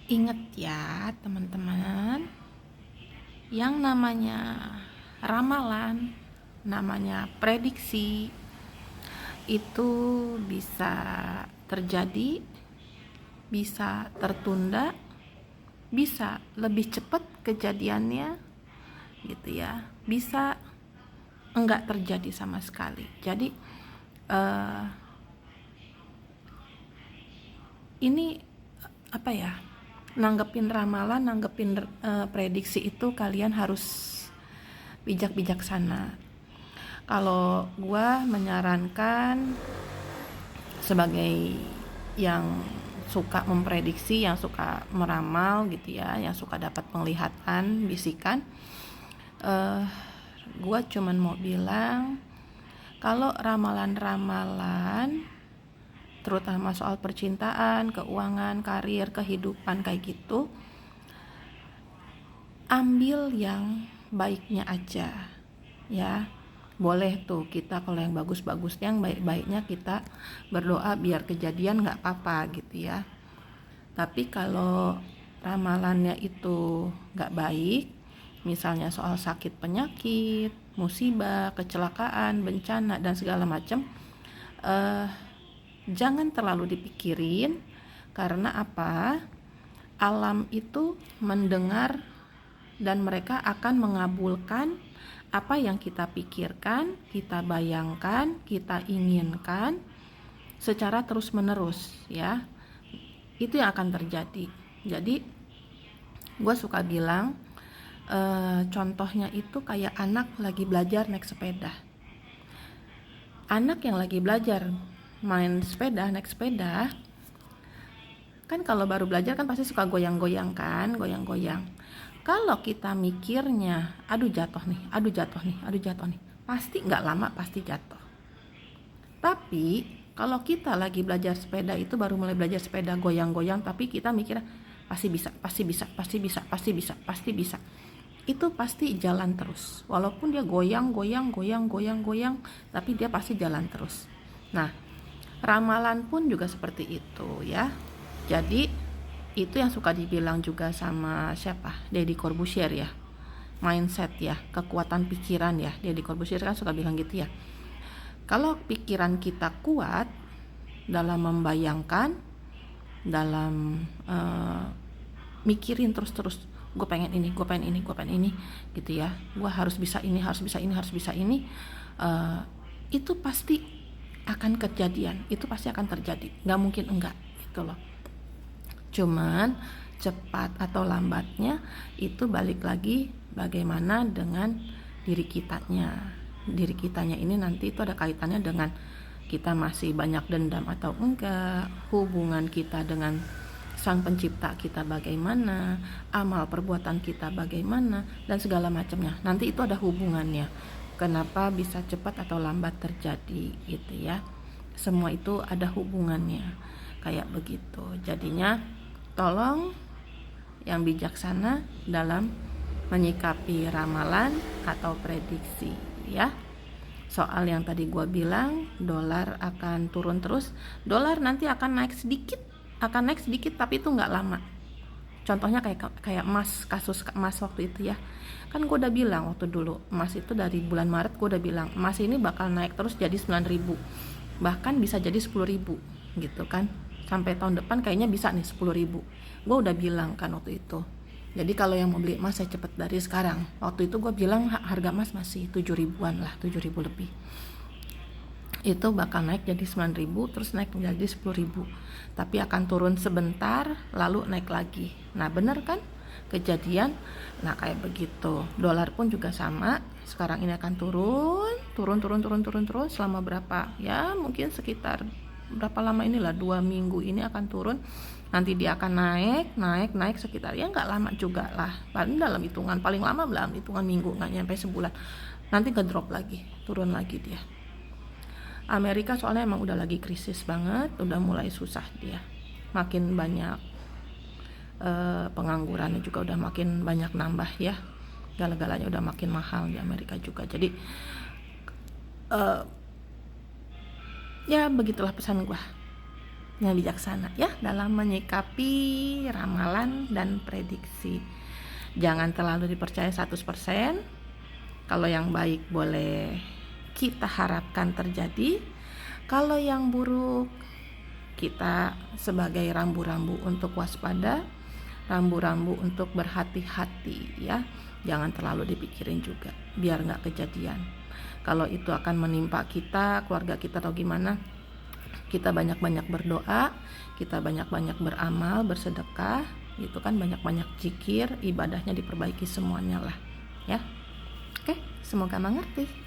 Ingat ya teman-teman, yang namanya ramalan, namanya prediksi itu bisa terjadi, bisa tertunda, bisa lebih cepat kejadiannya gitu ya, bisa enggak terjadi sama sekali. Jadi ini apa ya, nanggepin ramalan, nanggepin prediksi itu kalian harus bijak-bijaksana. Kalau gua menyarankan sebagai yang suka memprediksi, yang suka meramal gitu ya, yang suka dapat penglihatan, bisikan, gua cuman mau bilang kalau ramalan-ramalan terutama soal percintaan, keuangan, karir, kehidupan kayak gitu, ambil yang baiknya aja ya. Boleh tuh kita kalau yang bagus-bagusnya, yang baik-baiknya kita berdoa biar kejadian nggak apa-apa gitu ya. Tapi kalau ramalannya itu nggak baik, misalnya soal sakit penyakit, musibah, kecelakaan, bencana dan segala macam, jangan terlalu dipikirin. Karena apa? Alam itu mendengar dan mereka akan mengabulkan apa yang kita pikirkan, kita bayangkan, kita inginkan secara terus-menerus ya. Itu yang akan terjadi. Jadi gue suka bilang contohnya itu kayak anak lagi belajar naik sepeda. Anak yang lagi belajar main sepeda, naik sepeda, kan kalau baru belajar kan pasti suka goyang-goyang kan, goyang-goyang. Kalau kita mikirnya, aduh jatuh nih, aduh jatuh nih, aduh jatuh nih, pasti nggak lama pasti jatuh. Tapi kalau kita lagi belajar sepeda itu baru mulai belajar sepeda goyang-goyang, tapi kita mikirnya pasti bisa, pasti bisa, pasti bisa, pasti bisa, pasti bisa. Itu pasti jalan terus. Walaupun dia goyang-goyang, goyang-goyang, tapi dia pasti jalan terus. Nah, ramalan pun juga seperti itu ya. Jadi itu yang suka dibilang juga sama siapa? Deddy Corbuzier ya. Mindset ya, kekuatan pikiran ya. Deddy Corbuzier kan suka bilang gitu ya. Kalau pikiran kita kuat dalam membayangkan, dalam mikirin terus-terus, gue pengen ini, gue pengen ini, gue pengen ini gitu ya, gue harus bisa ini, harus bisa ini, harus bisa ini, itu pasti akan kejadian, itu pasti akan terjadi, nggak mungkin enggak gitu loh. Cuman cepat atau lambatnya itu balik lagi bagaimana dengan diri kitanya ini nanti itu ada kaitannya dengan kita masih banyak dendam atau enggak, hubungan kita dengan sang pencipta kita bagaimana, amal perbuatan kita bagaimana, dan segala macamnya. Nanti itu ada hubungannya. Kenapa bisa cepat atau lambat terjadi gitu ya. Semua itu ada hubungannya. Kayak begitu. Jadinya tolong yang bijaksana dalam menyikapi ramalan atau prediksi ya. Soal yang tadi gue bilang, dolar akan turun terus, dolar nanti akan naik sedikit tapi itu nggak lama. Contohnya kayak emas, kasus emas waktu itu ya. Kan gue udah bilang waktu dulu, emas itu dari bulan Maret gue udah bilang, emas ini bakal naik terus jadi 9.000. Bahkan bisa jadi 10.000 gitu kan. Sampai tahun depan kayaknya bisa nih 10.000. Gue udah bilang kan waktu itu. Jadi kalau yang mau beli emas saya cepet dari sekarang. Waktu itu gue bilang harga emas masih 7.000-an lah, 7.000 lebih. Itu bakal naik jadi 9.000, terus naik menjadi 10.000. Tapi akan turun sebentar, lalu naik lagi. Nah bener kan kejadian. Nah kayak begitu. Dolar pun juga sama. Sekarang ini akan turun selama berapa? Ya mungkin sekitar berapa lama inilah, 2 minggu ini akan turun. Nanti dia akan naik sekitar ya nggak lama juga lah, paling dalam hitungan paling lama dalam hitungan minggu, nggak nyampe sebulan, nanti ngedrop lagi, turun lagi dia. Amerika soalnya emang udah lagi krisis banget, udah mulai susah dia, makin banyak penganggurannya juga udah makin banyak nambah ya, galanya udah makin mahal di Amerika juga. Jadi ya begitulah pesan gua. yang bijaksana ya dalam menyikapi ramalan dan prediksi. Jangan terlalu dipercaya 100%. Kalau yang baik boleh kita harapkan terjadi. Kalau yang buruk kita sebagai rambu-rambu untuk waspada, rambu-rambu untuk berhati-hati ya. Jangan terlalu dipikirin juga biar nggak kejadian. Kalau itu akan menimpa kita, keluarga kita atau gimana, kita banyak-banyak berdoa, kita banyak-banyak beramal, bersedekah, gitu kan, banyak-banyak zikir, ibadahnya diperbaiki semuanya lah ya. Oke, semoga mengerti.